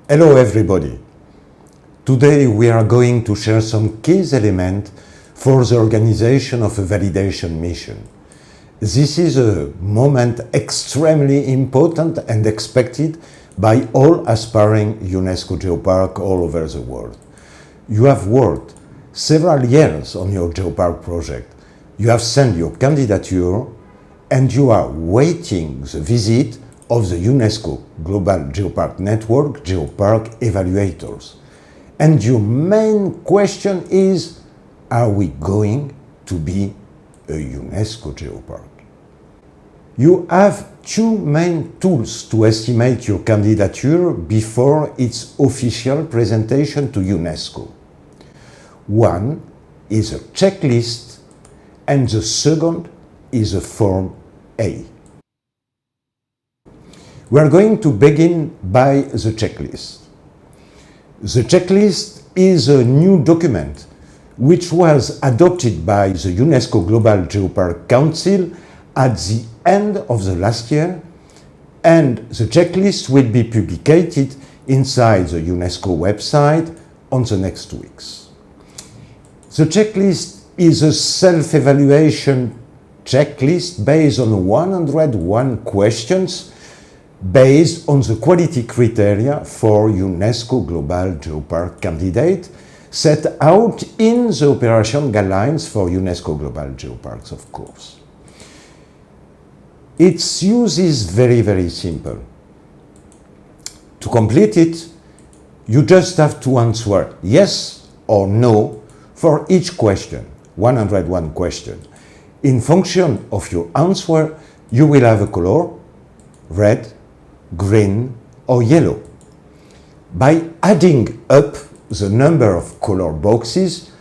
Hello everybody. Today we are going to share some key elements for the organization of a validation mission. This is a moment extremely important and expected by all aspiring UNESCO Geopark all over the world. You have worked several years on your Geopark project. You have sent your candidature and you are waiting the visit of the UNESCO Global Geopark Network Geopark Evaluators. And your main question is, are we going to be a UNESCO Geopark? You have two main tools to estimate your candidature before its official presentation to UNESCO. One is a checklist and the second is a Form A. We are going to begin by the checklist. The checklist is a new document which was adopted by the UNESCO Global Geopark Council at the end of the last year, and the checklist will be publicated inside the UNESCO website on the next weeks. The checklist is a self-evaluation checklist based on 101 questions based on the quality criteria for UNESCO Global Geopark candidate set out in the operation guidelines for UNESCO Global Geoparks, of course. Its use is very simple. To complete it, you just have to answer yes or no for each question, 101 questions. In function of your answer, you will have a color, red, green or yellow. By adding up the number of color boxes,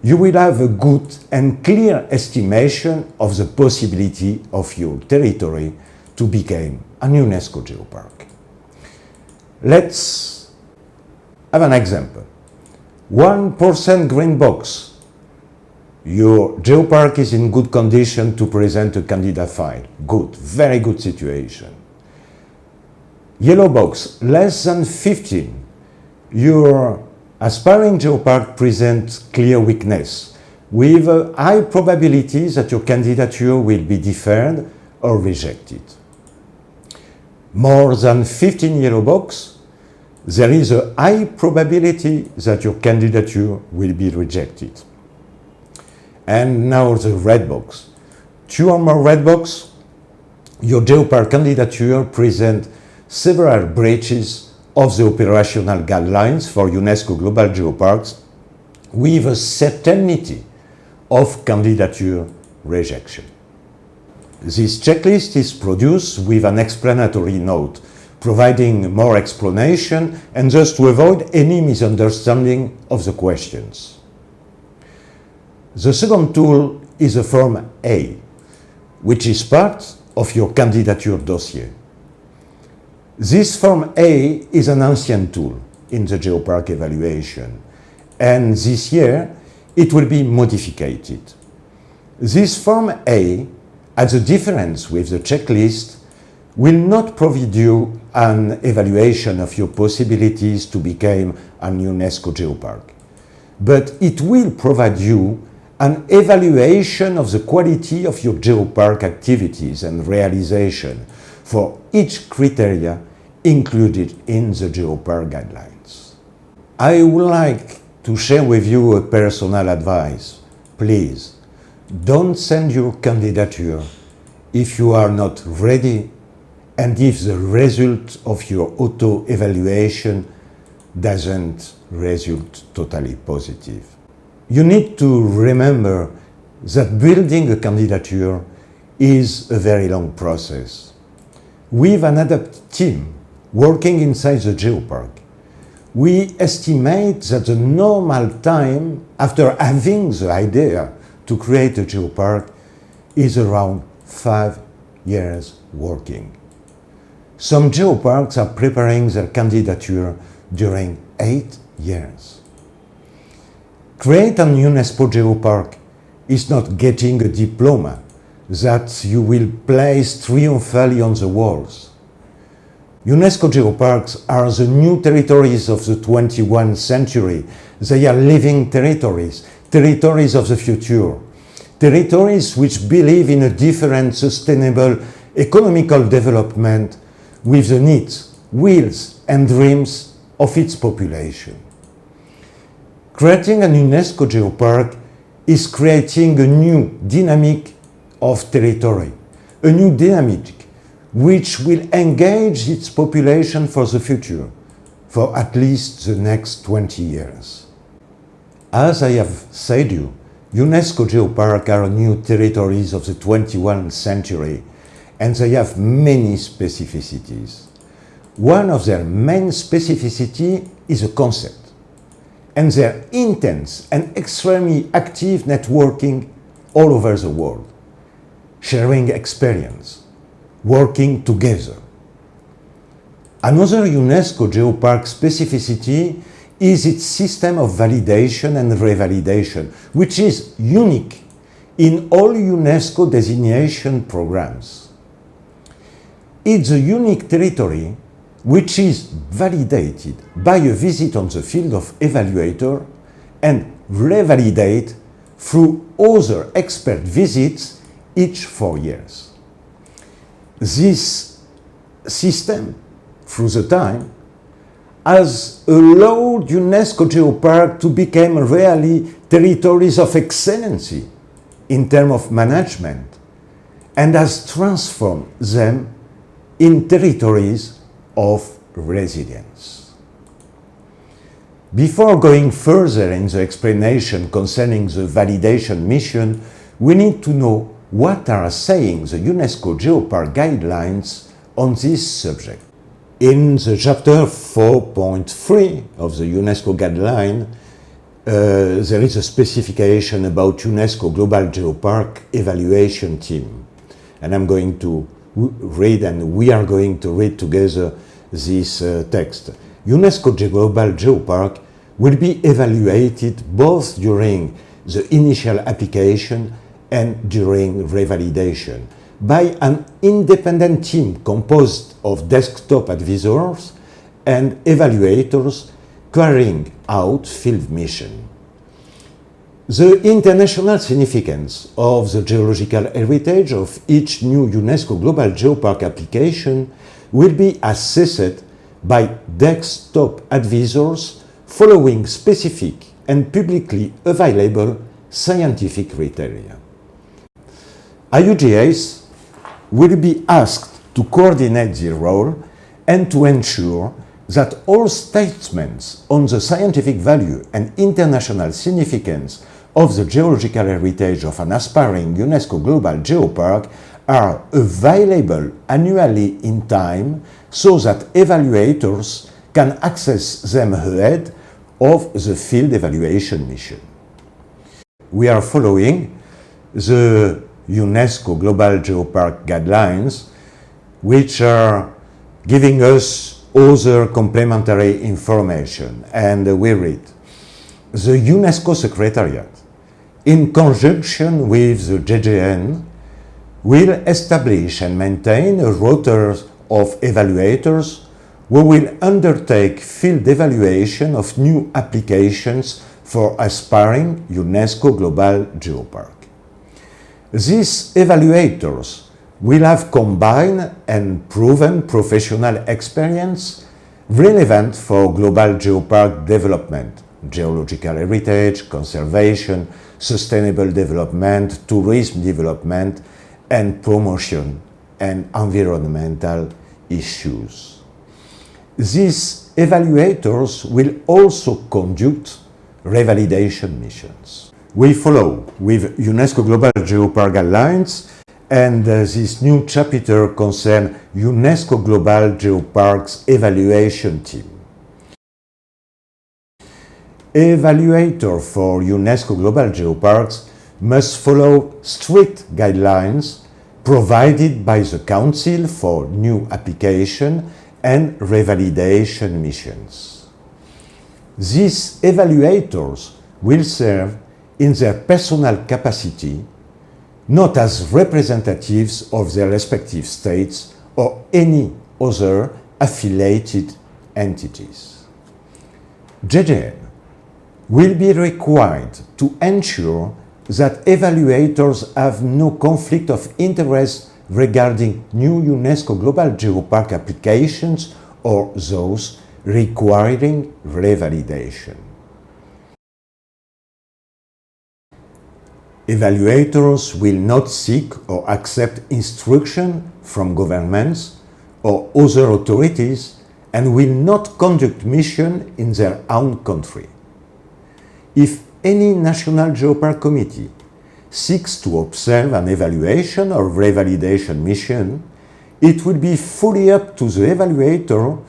you will have a good and clear estimation of the possibility of your territory to become a UNESCO Geopark. Let's have an example. 1% green box. Your geopark is in good condition to present a candidate file. Good, very good situation. Yellow box, less than 15. Your aspiring geopark presents clear weakness with a high probability that your candidature will be deferred or rejected. More than 15 yellow box, there is a high probability that your candidature will be rejected. And now the red box. 2 or more red box, your geopark candidature presents several breaches of the operational guidelines for UNESCO Global Geoparks with a certainty of candidature rejection. This checklist is produced with an explanatory note, providing more explanation and thus to avoid any misunderstanding of the questions. The second tool is a Form A, which is part of your candidature dossier. This Form A is an ancient tool in the Geopark evaluation, and this year it will be modified. This Form A, as a difference with the checklist, will not provide you an evaluation of your possibilities to become an UNESCO Geopark, but it will provide you an evaluation of the quality of your geopark activities and realization for each criteria included in the Geopark guidelines. I would like to share with you a personal advice. Please, don't send your candidature if you are not ready and if the result of your auto-evaluation doesn't result totally positive. You need to remember that building a candidature is a very long process. With an adapted team working inside the geopark, we estimate that the normal time after having the idea to create a geopark is around 5 years working. Some geoparks are preparing their candidature during 8 years. Create an UNESCO Geopark is not getting a diploma that you will place triumphantly on the walls. UNESCO Geoparks are the new territories of the 21st century. They are living territories, territories of the future, territories which believe in a different, sustainable, economical development with the needs, wills and dreams of its population. Creating an UNESCO Geopark is creating a new dynamic of territory, a new dynamic which will engage its population for the future, for at least the next 20 years. As I have said you, UNESCO Geoparks are new territories of the 21st century, and they have many specificities. One of their main specificities is a concept, and their intense and extremely active networking all over the world, sharing experience, working together. Another UNESCO Geopark specificity is its system of validation and revalidation, which is unique in all UNESCO designation programs. It's a unique territory which is validated by a visit on the field of evaluator and revalidated through other expert visits each 4 years. This system, through the time, has allowed UNESCO Geopark to become really territories of excellency in terms of management and has transformed them in territories of resilience. Before going further in the explanation concerning the validation mission, we need to know what are saying the UNESCO Geopark guidelines on this subject. In the chapter 4.3 of the UNESCO guideline, there is a specification about UNESCO Global Geopark evaluation team. And I'm going to read, and we are going to read together this text. UNESCO Global Geopark will be evaluated both during the initial application and during revalidation by an independent team composed of desktop advisors and evaluators carrying out field mission. The international significance of the geological heritage of each new UNESCO Global Geopark application will be assessed by desktop advisors following specific and publicly available scientific criteria. IUGAs will be asked to coordinate their role and to ensure that all statements on the scientific value and international significance of the geological heritage of an aspiring UNESCO Global Geopark are available annually in time so that evaluators can access them ahead of the field evaluation mission. We are following the UNESCO Global Geopark guidelines, which are giving us other complementary information, and we read: the UNESCO Secretariat, in conjunction with the GGN, will establish and maintain a roster of evaluators who will undertake field evaluation of new applications for aspiring UNESCO Global Geopark. These evaluators will have combined and proven professional experience relevant for global geopark development, geological heritage, conservation, sustainable development, tourism development, and promotion and environmental issues. These evaluators will also conduct revalidation missions. We follow with UNESCO Global Geopark guidelines, and this new chapter concerns UNESCO Global Geoparks evaluation team. Evaluator for UNESCO Global Geoparks must follow strict guidelines provided by the Council for new application and revalidation missions. These evaluators will serve in their personal capacity, not as representatives of their respective states or any other affiliated entities. GGN will be required to ensure that evaluators have no conflict of interest regarding new UNESCO Global Geopark applications or those requiring revalidation. Evaluators will not seek or accept instruction from governments or other authorities and will not conduct mission in their own country. If any national geopark committee seeks to observe an evaluation or revalidation mission, it will be fully up to the evaluator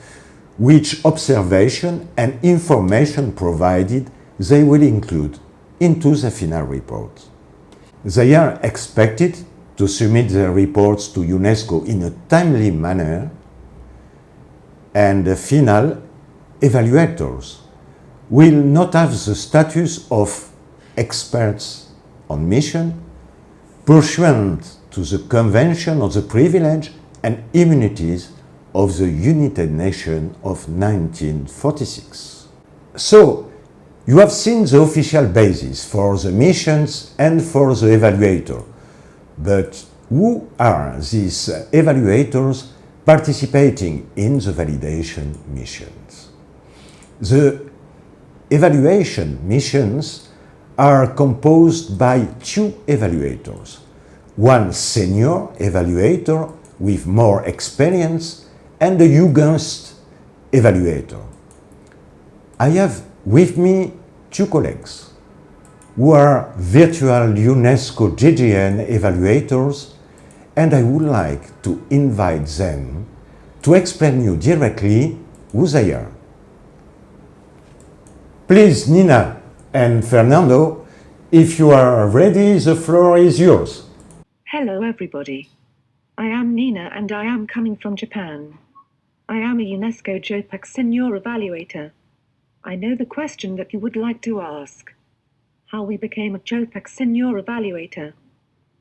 which observation and information provided they will include into the final report. They are expected to submit their reports to UNESCO in a timely manner, and the final evaluators will not have the status of experts on mission pursuant to the Convention on the Privilege and Immunities of the United Nations of 1946. So, you have seen the official basis for the missions and for the evaluator. But who are these evaluators participating in the validation missions? The evaluation missions are composed by two evaluators, one senior evaluator with more experience and a youngest evaluator. I have with me two colleagues who are virtual UNESCO GGN evaluators, and I would like to invite them to explain you directly who they are. Please, Nina and Fernando, if you are ready, the floor is yours. Hello everybody. I am Nina and I am coming from Japan. I am a UNESCO Geopark Senior Evaluator. I know the question that you would like to ask. How we became a Geopark Senior Evaluator.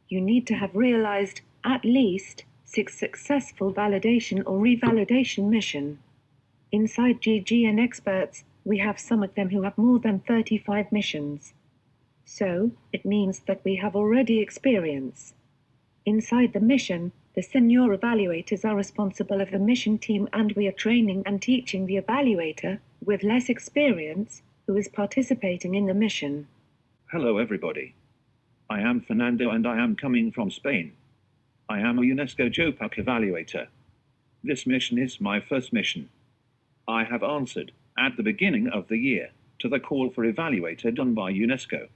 You need to have realized at least 6 successful validation or revalidation mission. Inside GGN experts, we have some of them who have more than 35 missions. So, it means that we have already experience. Inside the mission, the senior evaluators are responsible of the mission team, and we are training and teaching the evaluator with less experience who is participating in the mission. Hello everybody. I am Fernando and I am coming from Spain. I am a UNESCO Geopark Evaluator. This mission is my first mission. I have answered, at the beginning of the year, to the call for evaluator done by UNESCO.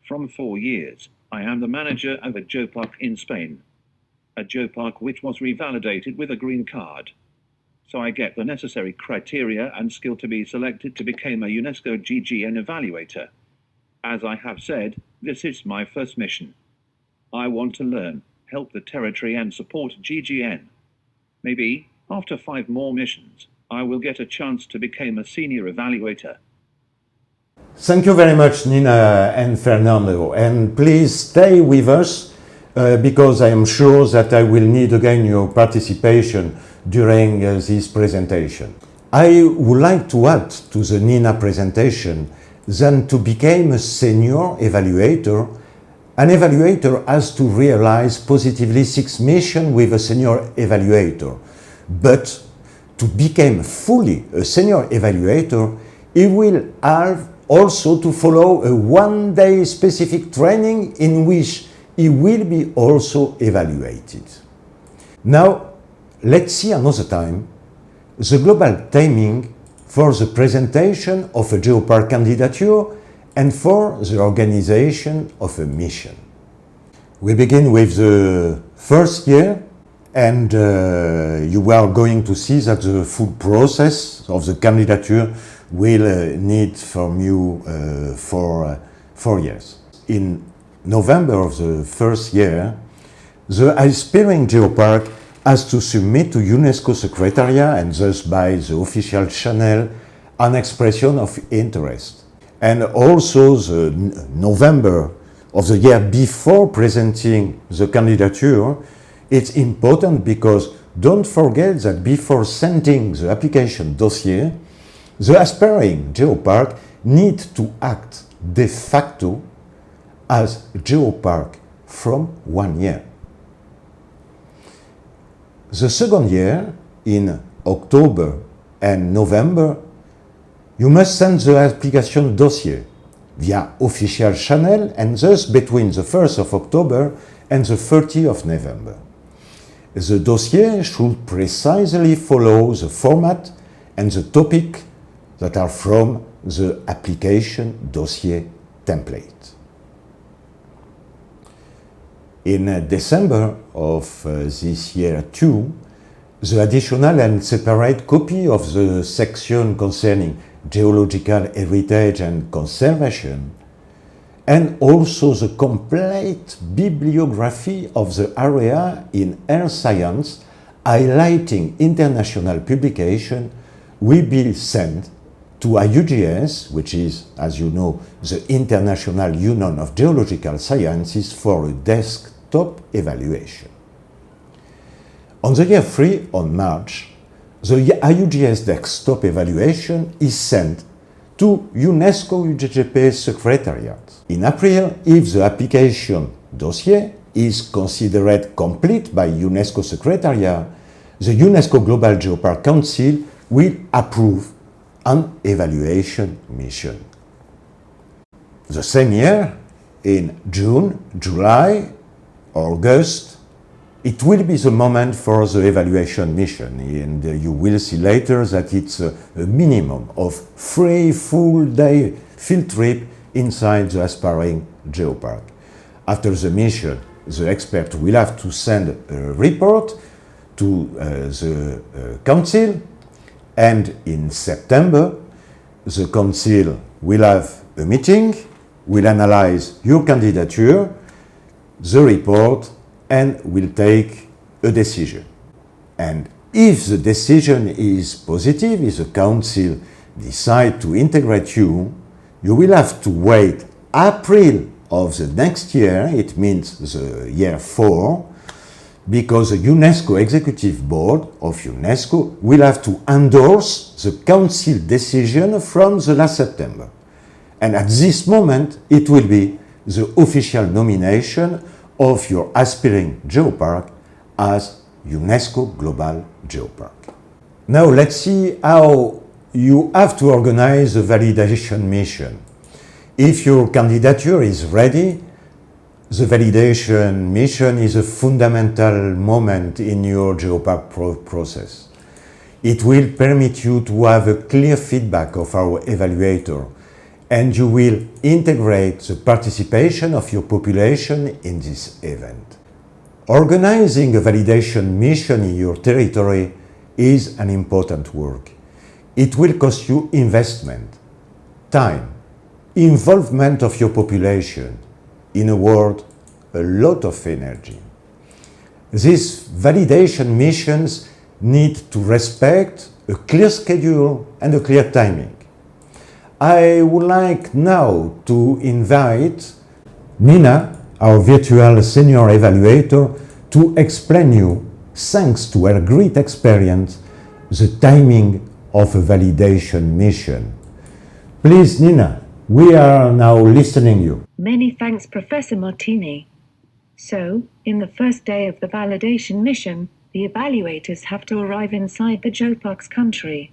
From 4 years, I am the manager of a geopark in Spain. A geopark which was revalidated with a green card. So I get the necessary criteria and skill to be selected to become a UNESCO GGN evaluator. As I have said, this is my first mission. I want to learn, help the territory and support GGN. Maybe, after 5 more missions, I will get a chance to become a senior evaluator. Thank you very much, Nina and Fernando, and please stay with us because I am sure that I will need again your participation during this presentation. I would like to add to the Nina presentation that to become a senior evaluator, an evaluator has to realize positively 6 missions with a senior evaluator. But to become fully a senior evaluator, he will have also to follow a 1-day specific training in which he will be also evaluated. Now, let's see another time the global timing for the presentation of a geopark candidature and for the organization of a mission. We begin with the first year, and you are going to see that the full process of the candidature will need from you for 4 years. In November of the first year, the aspiring geopark has to submit to UNESCO Secretariat, and thus by the official channel, an expression of interest. And also the November of the year before presenting the candidature, it's important because don't forget that before sending the application dossier, the aspiring geopark needs to act de facto as geopark from 1 year. The second year, in October and November, you must send the application dossier via official channel and thus between the 1st of October and the 30th of November. The dossier should precisely follow the format and the topic that are from the application dossier template. In December of this year too, the additional and separate copy of the section concerning geological heritage and conservation, and also the complete bibliography of the area in earth science, highlighting international publication, will be sent to IUGS, which is, as you know, the International Union of Geological Sciences, for a desktop evaluation. On the year 3, on March, the IUGS desktop evaluation is sent to UNESCO GGP Secretariat. In April, if the application dossier is considered complete by UNESCO Secretariat, the UNESCO Global Geopark Council will approve an evaluation mission. The same year, in June, July, August, it will be the moment for the evaluation mission, and you will see later that it's a minimum of 3 full-day field trip inside the aspiring geopark. After the mission, the expert will have to send a report to the council, and in September, the council will have a meeting, will analyze your candidature, the report, and will take a decision. And if the decision is positive, if the council decides to integrate you, you will have to wait April of the next year, it means the year 4, because the UNESCO Executive Board of UNESCO will have to endorse the council decision from the last September. And at this moment, it will be the official nomination of your aspiring geopark as UNESCO Global Geopark. Now let's see how you have to organize a validation mission. If your candidature is ready, the validation mission is a fundamental moment in your geopark process. It will permit you to have a clear feedback of our evaluator, and you will integrate the participation of your population in this event. Organizing a validation mission in your territory is an important work. It will cost you investment, time, involvement of your population, in a word, a lot of energy. These validation missions need to respect a clear schedule and a clear timing. I would like now to invite Nina, our virtual senior evaluator, to explain you, thanks to her great experience, the timing of a validation mission. Please, Nina, we are now listening to you. Many thanks, Professor Martini. So, in the first day of the validation mission, the evaluators have to arrive inside the geopark's country.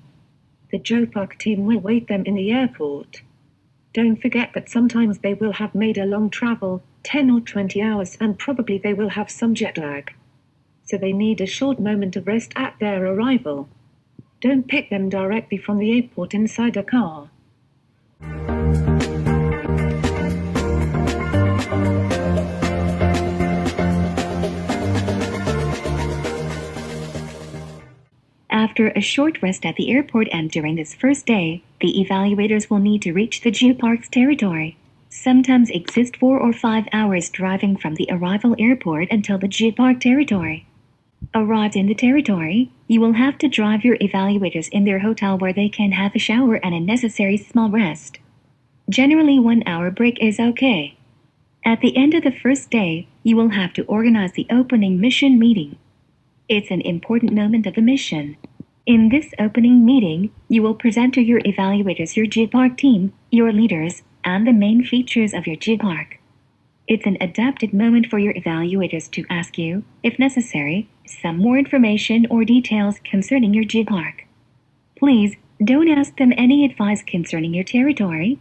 The geopark team will wait them in the airport. Don't forget that sometimes they will have made a long travel, 10 or 20 hours, and probably they will have some jet lag. So they need a short moment of rest at their arrival. Don't pick them directly from the airport inside a car. After a short rest at the airport and during this first day, the evaluators will need to reach the geopark's territory. Sometimes exist 4 or 5 hours driving from the arrival airport until the geopark territory. Arrived in the territory, you will have to drive your evaluators in their hotel where they can have a shower and a necessary small rest. Generally 1 hour break is okay. At the end of the first day, you will have to organize the opening mission meeting. It's an important moment of the mission. In this opening meeting, you will present to your evaluators your Geopark team, your leaders, and the main features of your Geopark. It's an adapted moment for your evaluators to ask you, if necessary, some more information or details concerning your Geopark. Please, don't ask them any advice concerning your territory.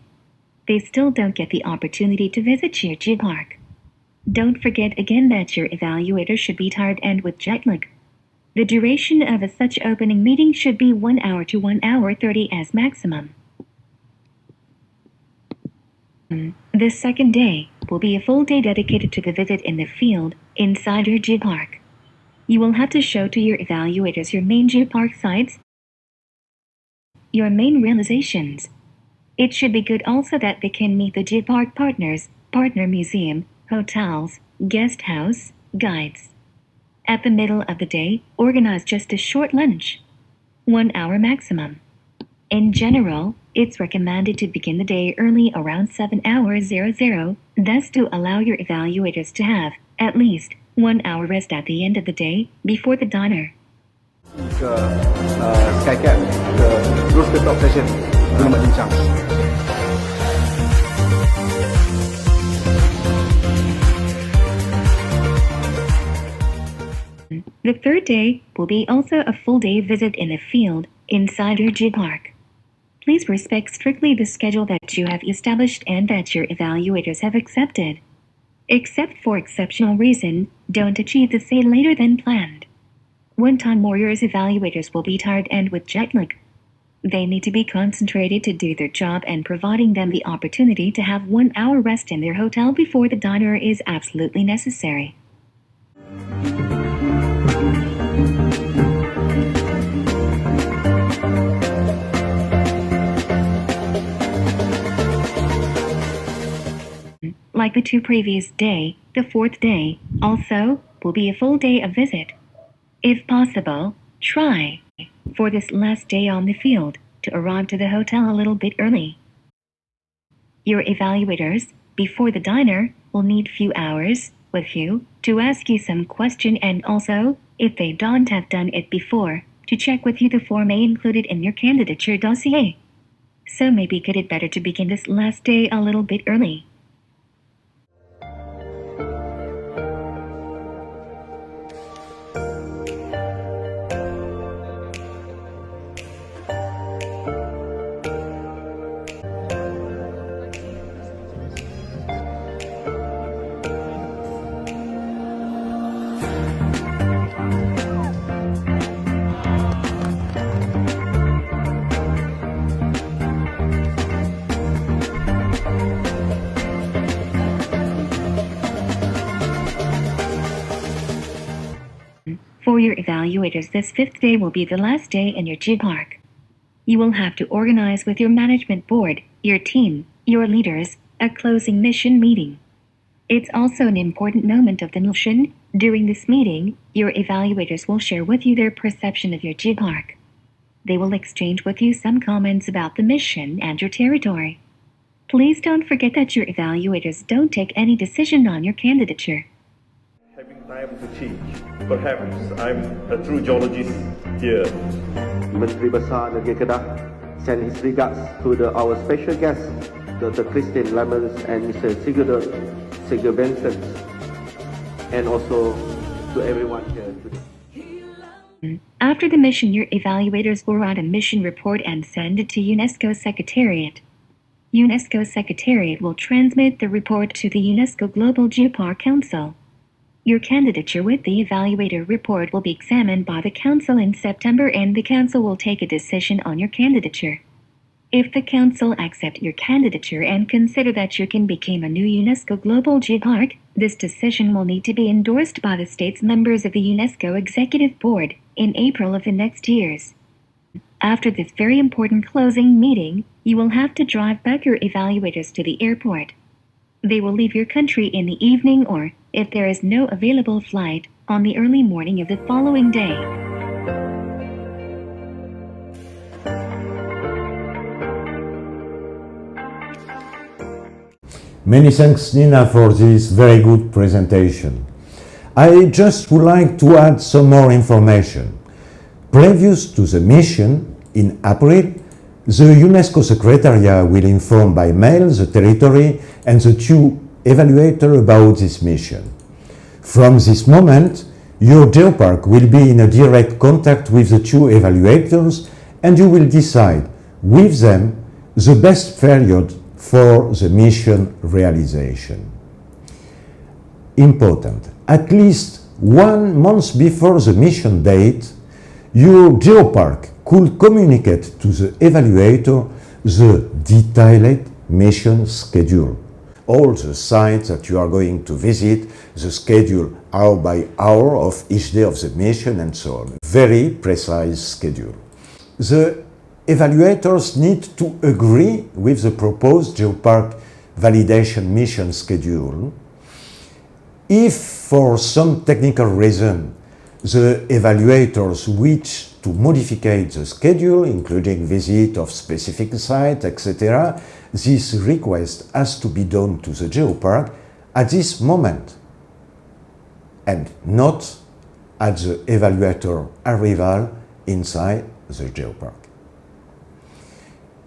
They still don't get the opportunity to visit your Geopark. Don't forget again that your evaluator should be tired and with jet lag. The duration of such opening meeting should be 1 hour to 1 hour 30 as maximum. The second day will be a full day dedicated to the visit in the field inside your Geopark. You will have to show to your evaluators your main Geopark sites, your main realizations. It should be good also that they can meet the Geopark partners, partner museum, hotels, guest house, guides. At the middle of the day, organize just a short lunch. 1 hour maximum. In general, it's recommended to begin the day early around 7 hours 00, thus to allow your evaluators to have, at least, 1 hour rest at the end of the day, before the dinner. Ke Skycap, terus ke top session, belum bincang. The third day will be also a full day visit in the field inside your Geopark. Please respect strictly the schedule that you have established and that your evaluators have accepted. Except for exceptional reason, don't achieve the stay later than planned. One time more your evaluators will be tired and with jet lag. They need to be concentrated to do their job, and providing them the opportunity to have 1 hour rest in their hotel before the dinner is absolutely necessary. Like the two previous day, the fourth day also will be a full day of visit. If possible, try, for this last day on the field, to arrive to the hotel a little bit early. Your evaluators, before the dinner, will need few hours with you to ask you some question, and also, if they don't have done it before, to check with you the Form A included in your candidature dossier. So maybe get it better to begin this last day a little bit early. For your evaluators, this fifth day will be the last day in your Geopark. You will have to organize with your management board, your team, your leaders, a closing mission meeting. It's also an important moment of the mission. During this meeting, your evaluators will share with you their perception of your Geopark. They will exchange with you some comments about the mission and your territory. Please don't forget that your evaluators don't take any decision on your candidature. Having time to change. Perhaps I'm a true geologist here. Menteri Besar Negeri Kedah send his regards to our special guests, Dr. Christine Lemons and Mr. Sigurd Benson, and also to everyone here today. After the mission, your evaluators will write a mission report and send it to UNESCO Secretariat. UNESCO Secretariat will transmit the report to the UNESCO Global Geopark Council. Your candidature with the evaluator report will be examined by the Council in September, and the Council will take a decision on your candidature. If the Council accept your candidature and consider that you can become a new UNESCO Global Geopark, this decision will need to be endorsed by the states members of the UNESCO Executive Board in April of the next years. After this very important closing meeting, you will have to drive back your evaluators to the airport. They will leave your country in the evening, or, if there is no available flight, on the early morning of the following day. Many thanks, Nina, for this very good presentation. I just would like to add some more information. Previous to the mission, in April, the UNESCO Secretariat will inform by mail the territory and the two evaluators about this mission. From this moment, your geopark will be in a direct contact with the two evaluators, and you will decide with them the best period for the mission realization. Important, at least 1 month before the mission date, your geopark could communicate to the evaluator the detailed mission schedule. All the sites that you are going to visit, the schedule hour by hour of each day of the mission and so on. Very precise schedule. The evaluators need to agree with the proposed geopark validation mission schedule. If for some technical reason the evaluators wish to modify the schedule, including visit of specific sites, etc., this request has to be done to the geopark at this moment and not at the evaluator arrival inside the geopark.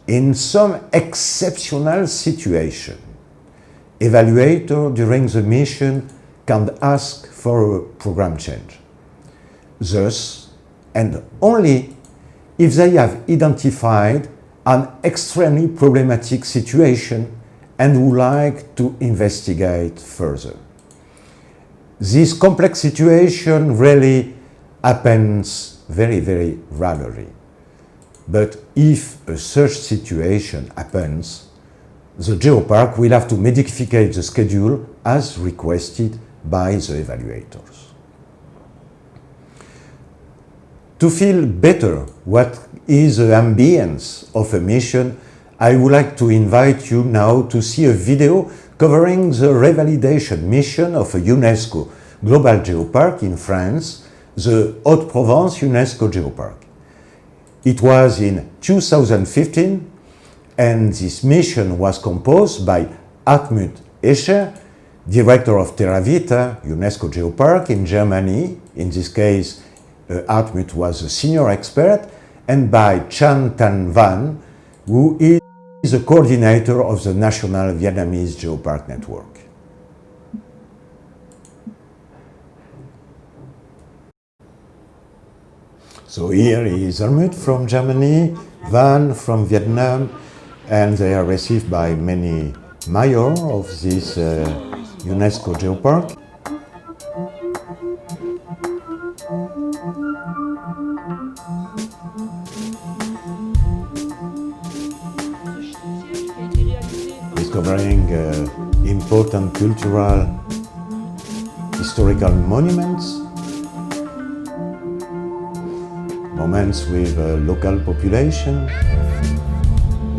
In some exceptional situation, evaluator during the mission can ask for a program change. Thus, and only if they have identified an extremely problematic situation and would like to investigate further. This complex situation really happens very, very rarely. But if a such situation happens, the geopark will have to modify the schedule as requested by the evaluators. To feel better what is the ambience of a mission, I would like to invite you now to see a video covering the revalidation mission of a UNESCO Global Geopark in France, the Haute-Provence UNESCO Geopark. It was in 2015, and this mission was composed by Hartmut Escher, director of Terra Vita, UNESCO Geopark in Germany. In this case, Hartmut was a senior expert, and by Chan Tan Van, who is the coordinator of the National Vietnamese Geopark Network. So here is Hartmut from Germany, Van from Vietnam, and they are received by many mayors of this UNESCO Geopark. Discovering important cultural, historical monuments, moments with local population.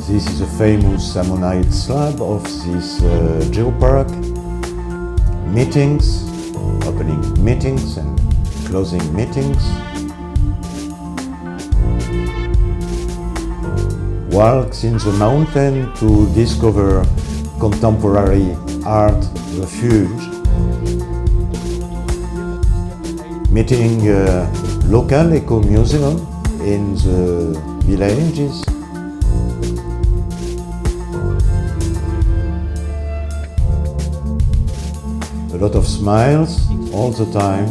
This is a famous ammonite slab of this geopark. Meetings, opening meetings and closing meetings. Walks in the mountain to discover contemporary art refuge. Meeting local eco-museum in the villages. A lot of smiles all the time.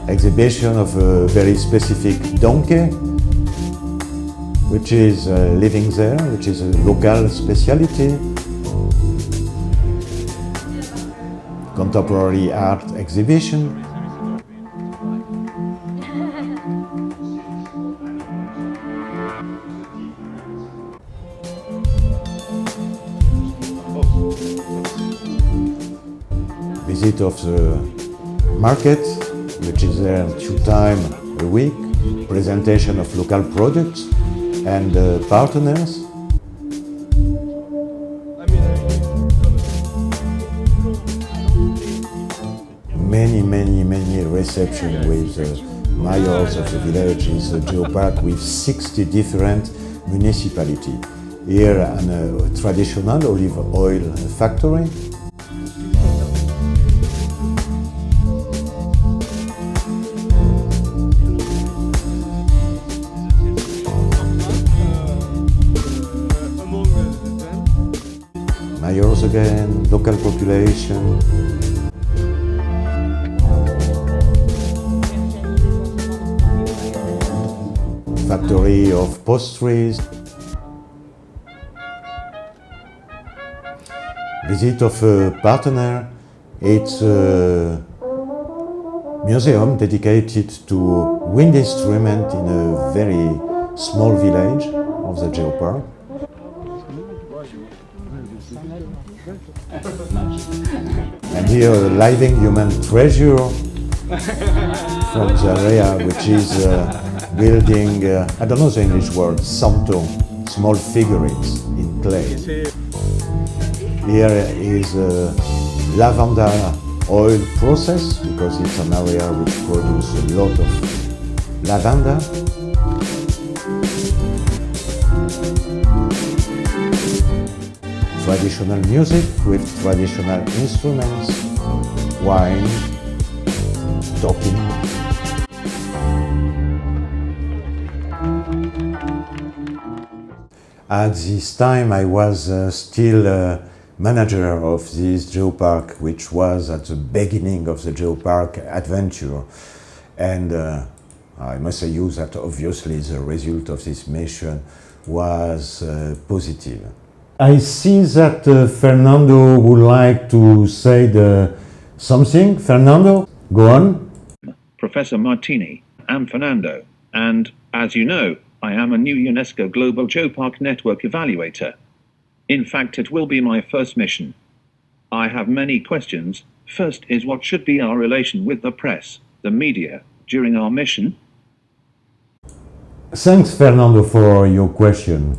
Exhibition of a very specific donkey, which is living there, which is a local specialty. Contemporary art exhibition. Visit of the market, which is there 2 times a week. Presentation of local products and partners. Many receptions with mayors of the villages, the geopark with 60 different municipalities. Here a traditional olive oil factory. Yours again, local population. Factory of pastries. Visit of a partner. It's a museum dedicated to wind instrument in a very small village of the geopark. And here a living human treasure from the area, which is building, I don't know the English word, santo, small figurines in clay. Here is a lavender oil process, because it's an area which produces a lot of lavender. Traditional music with traditional instruments, wine, talking. At this time I was still manager of this geopark, which was at the beginning of the geopark adventure. And I must say you that obviously the result of this mission was positive. I see that Fernando would like to say something. Fernando, go on. Professor Martini, I'm Fernando, and as you know, I am a new UNESCO Global Geopark Network Evaluator. In fact, it will be my first mission. I have many questions. First is, what should be our relation with the press, the media, during our mission? Thanks, Fernando, for your question.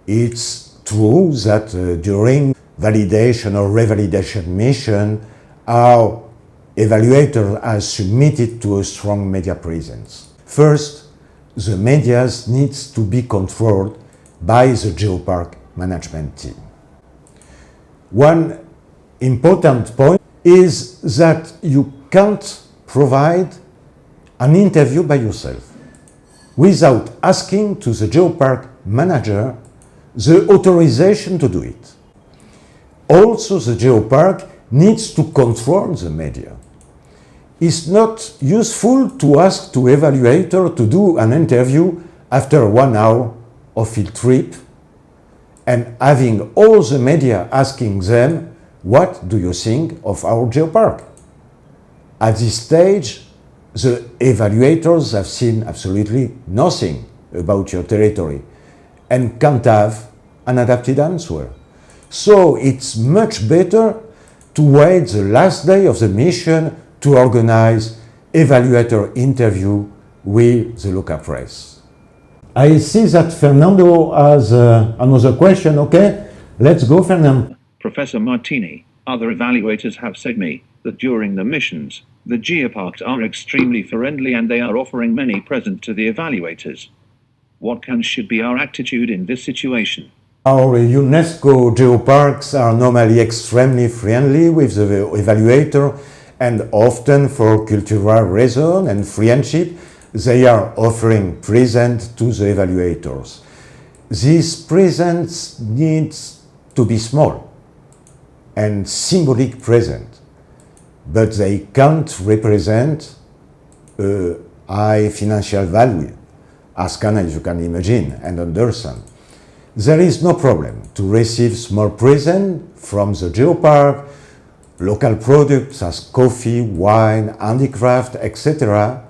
It's true that during validation or revalidation mission, our evaluator has submitted to a strong media presence. First, the media needs to be controlled by the geopark management team. One important point is that you can't provide an interview by yourself without asking to the geopark manager the authorization to do it. Also, the geopark needs to control the media. It's not useful to ask to evaluator to do an interview after 1 hour of field trip and having all the media asking them, what do you think of our geopark? At this stage, the evaluators have seen absolutely nothing about your territory and can't have an adapted answer. So it's much better to wait the last day of the mission to organize evaluator interview with the local press. I see that Fernando has another question. Okay, let's go, Fernando. Professor Martini, other evaluators have said me that during the missions, the geoparks are extremely friendly and they are offering many presents to the evaluators. What should be our attitude in this situation? Our UNESCO geoparks are normally extremely friendly with the evaluator, and often for cultural reason and friendship, they are offering presents to the evaluators. These presents need to be small and symbolic present, but they can't represent a high financial value, as you can imagine and understand. There is no problem to receive small presents from the geopark, local products as coffee, wine, handicraft, etc.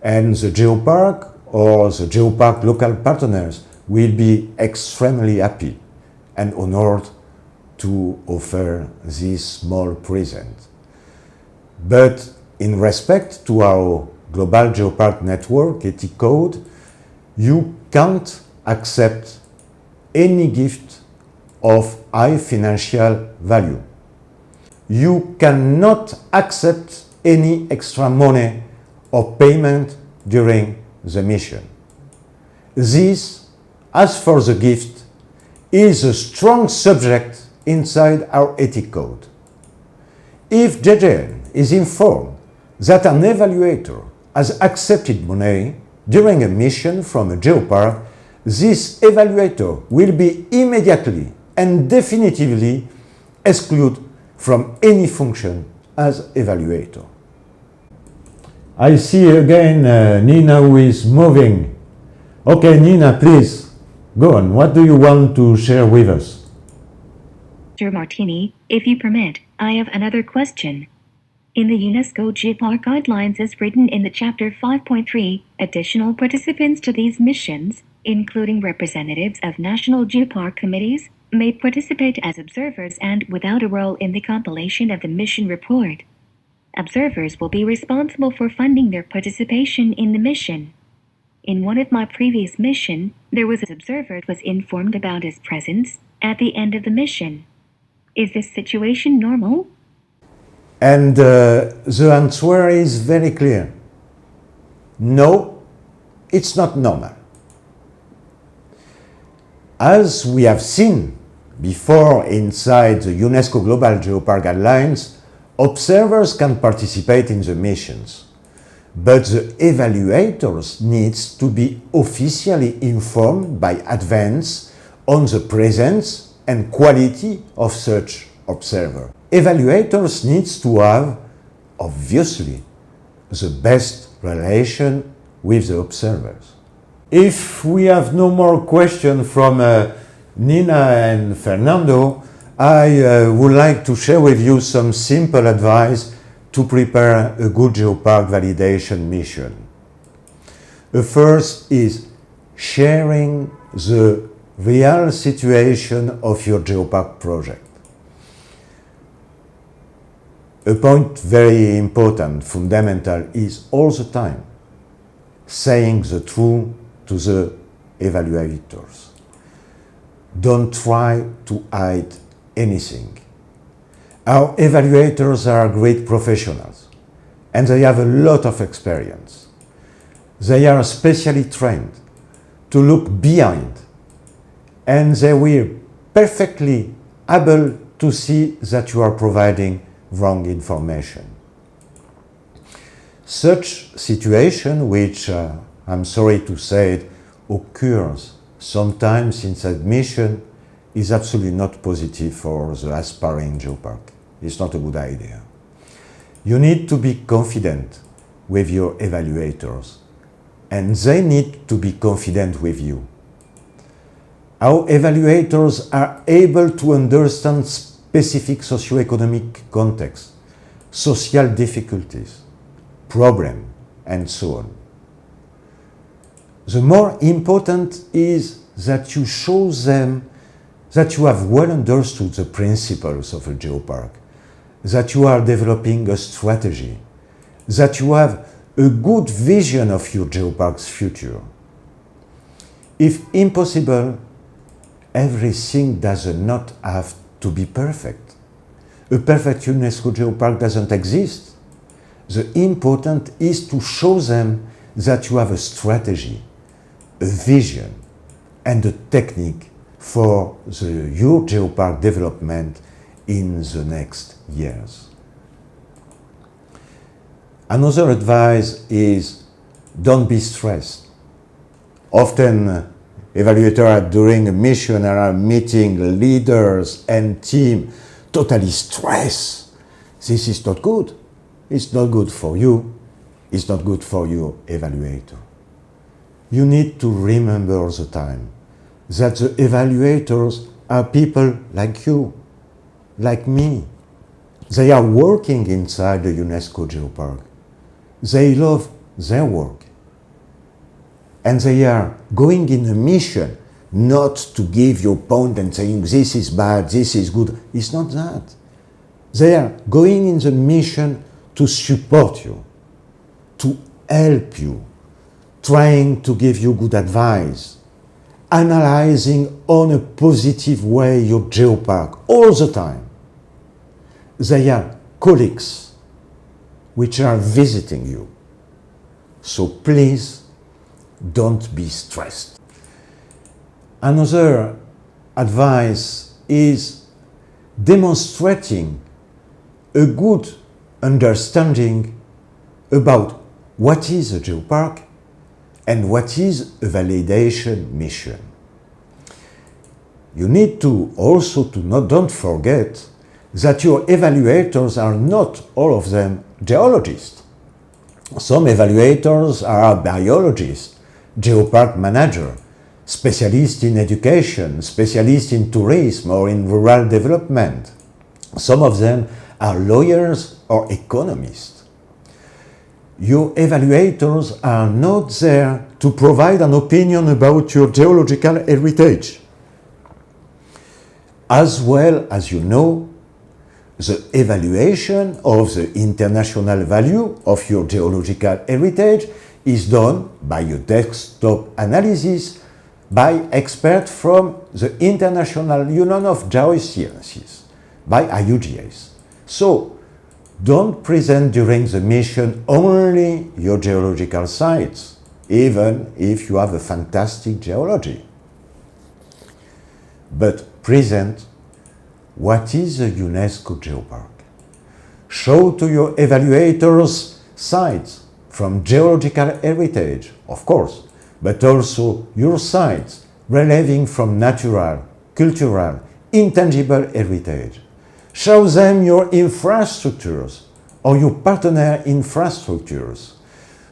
And the geopark or the geopark local partners will be extremely happy and honored to offer this small present. But in respect to our Global Geopark Network ethic code, you can't accept any gift of high financial value. You cannot accept any extra money or payment during the mission. This, as for the gift, is a strong subject inside our ethic code. If GGN is informed that an evaluator has accepted money during a mission from a geopark, this evaluator will be immediately and definitively exclude from any function as evaluator. I see again Nina who is moving. Okay, Nina, please, go on. What do you want to share with us? Mr. Martini, if you permit, I have another question. In the UNESCO Geopark guidelines as written in the chapter 5.3, additional participants to these missions, including representatives of national geopark committees, may participate as observers and without a role in the compilation of the mission report. Observers will be responsible for funding their participation in the mission. In one of my previous missions, there was an observer who was informed about his presence at the end of the mission. Is this situation normal? And the answer is very clear. No, it's not normal. As we have seen before inside the UNESCO Global Geopark Guidelines, observers can participate in the missions, but the evaluators need to be officially informed by advance on the presence and quality of such observer. Evaluators need to have, obviously, the best relation with the observers. If we have no more questions from Nina and Fernando, I would like to share with you some simple advice to prepare a good geopark validation mission. The first is sharing the real situation of your geopark project. A point very important, fundamental, is all the time saying the truth to the evaluators. Don't try to hide anything. Our evaluators are great professionals and they have a lot of experience. They are specially trained to look behind and they will perfectly able to see that you are providing wrong information. Such situation, which I'm sorry to say it, occurs sometimes in submission, is absolutely not positive for the aspiring geopark. It's not a good idea. You need to be confident with your evaluators, and they need to be confident with you. Our evaluators are able to understand specific socioeconomic context, social difficulties, problems, and so on. The more important is that you show them that you have well understood the principles of a geopark, that you are developing a strategy, that you have a good vision of your geopark's future. If impossible, everything does not have to be perfect. A perfect UNESCO Geopark doesn't exist. The important is to show them that you have a strategy, a vision, and a technique for your geopark development in the next years. Another advice is don't be stressed. Often evaluators are during a mission are meeting leaders and team totally stressed. This is not good. It's not good for you. It's not good for your evaluator. You need to remember all the time that the evaluators are people like you, like me. They are working inside the UNESCO Geopark. They love their work. And they are going in a mission not to give your point and saying this is bad, this is good. It's not that. They are going in the mission to support you, to help you, trying to give you good advice, analyzing on a positive way your geopark all the time. They are colleagues which are visiting you. So please don't be stressed. Another advice is demonstrating a good understanding about what is a geopark and what is a validation mission. you need to also don't forget that your evaluators are not all of them geologists. Some evaluators are biologists, geopark manager, specialists in education, specialists in tourism or in rural development. Some of them are lawyers or economists. Your evaluators are not there to provide an opinion about your geological heritage. As well as you know, the evaluation of the international value of your geological heritage is done by a desktop analysis by experts from the International Union of Geosciences, by IUGS. So, don't present during the mission only your geological sites, even if you have a fantastic geology. But present what is a UNESCO Geopark. Show to your evaluators sites from geological heritage, of course, but also your sites relieving from natural, cultural, intangible heritage. Show them your infrastructures or your partner infrastructures.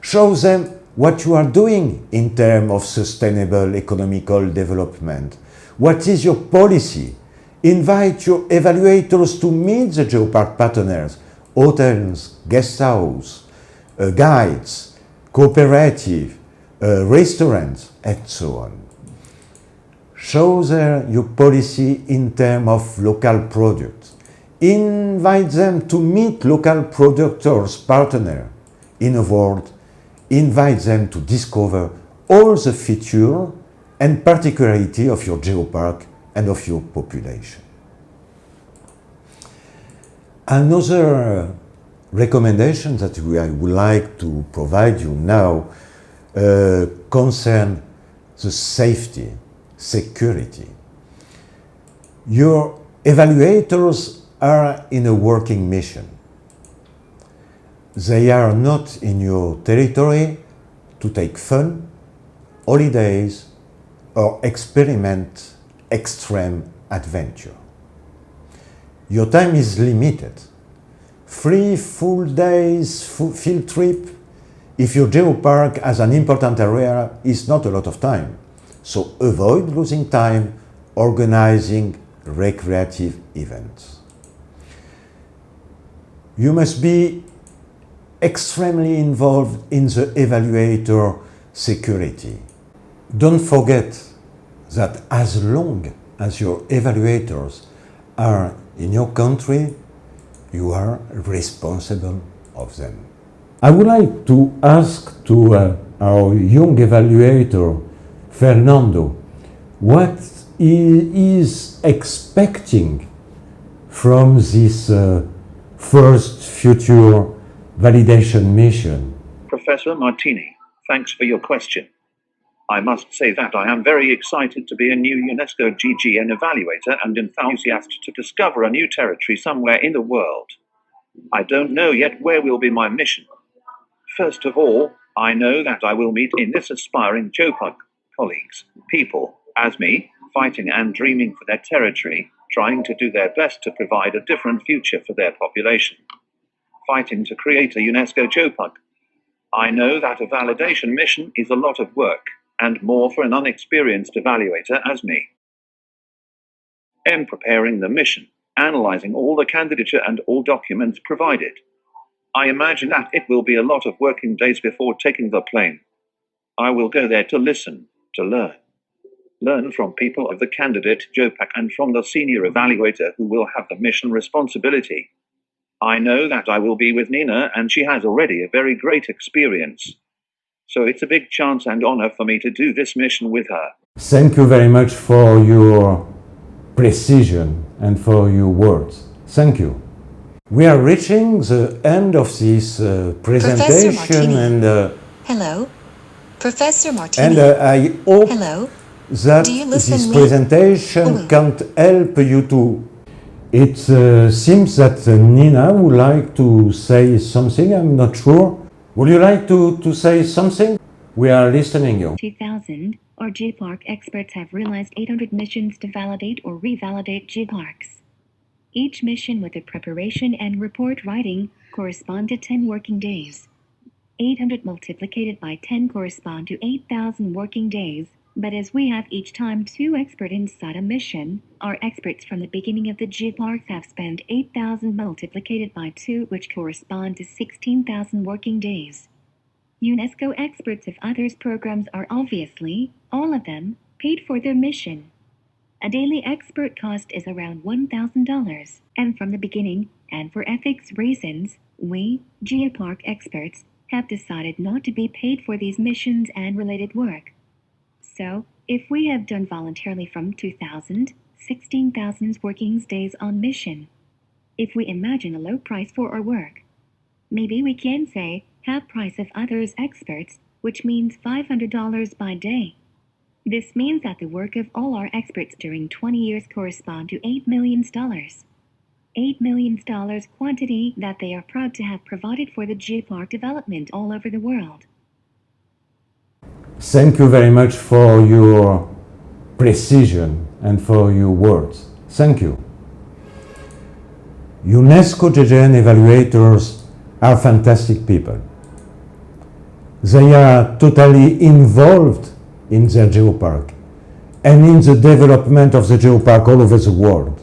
Show them what you are doing in terms of sustainable economical development. What is your policy? Invite your evaluators to meet the geopark partners, hotels, guest house, guides, cooperative, restaurants, and so on. Show them your policy in terms of local products. Invite them to meet local producers, partners. In a word, invite them to discover all the features and particularities of your geopark and of your population. Another recommendation that I would like to provide you now concern the safety, security. Your evaluators are in a working mission. They are not in your territory to take fun, holidays, or experiment extreme adventure. Your time is limited. 3 full days field trip, if your geopark has an important area, is not a lot of time. So avoid losing time organizing recreative events. You must be extremely involved in the evaluator security. Don't forget that as long as your evaluators are in your country, you are responsible of them. I would like to ask to our young evaluator, Fernando, what he is expecting from this first future validation mission. Professor Martini, thanks for your question. I must say that I am very excited to be a new UNESCO GGN evaluator and enthusiast to discover a new territory somewhere in the world. I don't know yet where will be my mission. First of all, I know that I will meet in this aspiring Geopark colleagues, people, as me, fighting and dreaming for their territory, trying to do their best to provide a different future for their population. Fighting to create a UNESCO Geopark. I know that a validation mission is a lot of work, and more for an unexperienced evaluator as me. I'm preparing the mission, analyzing all the candidature and all documents provided. I imagine that it will be a lot of working days before taking the plane. I will go there to listen, to learn. Learn from people of the candidate Geopark and from the senior evaluator who will have the mission responsibility. I know that I will be with Nina and she has already a very great experience. So it's a big chance and honor for me to do this mission with her. Thank you very much for your precision and for your words. Thank you. We are reaching the end of this presentation and Hello, Professor Martini. and I hope Hello. that Do you listen this me? presentation can't help you to. It seems that Nina would like to say something. I'm not sure. Would you like to say something? We are listening you. 2000 our Geopark experts have realized 800 missions to validate or revalidate geoparks. Each mission with the preparation and report writing correspond to 10 working days. 800 multiplied by 10 correspond to 8,000 working days, but as we have each time 2 experts inside a mission, our experts from the beginning of the Geoparks have spent 8,000 multiplied by 2, which correspond to 16,000 working days. UNESCO experts of others programs are obviously, all of them, paid for their mission. A daily expert cost is around $1,000, and from the beginning, and for ethics reasons, we, Geopark experts, have decided not to be paid for these missions and related work. So, if we have done voluntarily from 2,000, 16,000 working days on mission, if we imagine a low price for our work, maybe we can say half price of others experts, which means $500 by day. This means that the work of all our experts during 20 years correspond to $8 million. $8 million quantity that they are proud to have provided for the Geopark development all over the world. Thank you very much for your precision and for your words. Thank you. UNESCO GGN evaluators are fantastic people. They are totally involved in their geopark and in the development of the geopark all over the world.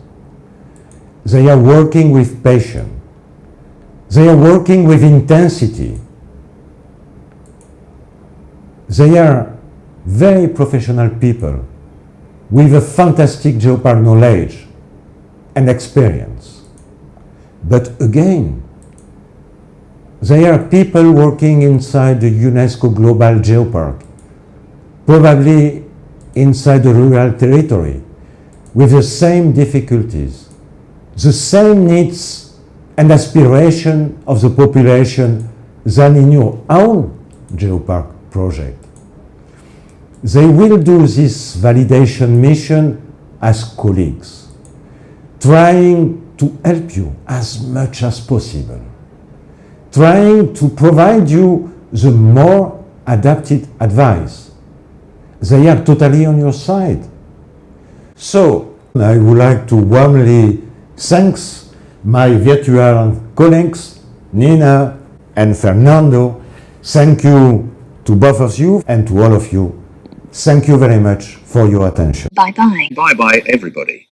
They are working with passion. They are working with intensity. They are very professional people with a fantastic geopark knowledge and experience. But again, they are people working inside the UNESCO Global Geopark, probably inside the rural territory, with the same difficulties, the same needs and aspiration of the population than in your own geopark project. They will do this validation mission as colleagues, trying to help you as much as possible, trying to provide you the more adapted advice. They are totally on your side. So, I would like to warmly thank my virtual colleagues, Nina and Fernando. Thank you to both of you and to all of you. Thank you very much for your attention. Bye-bye. Bye bye, everybody.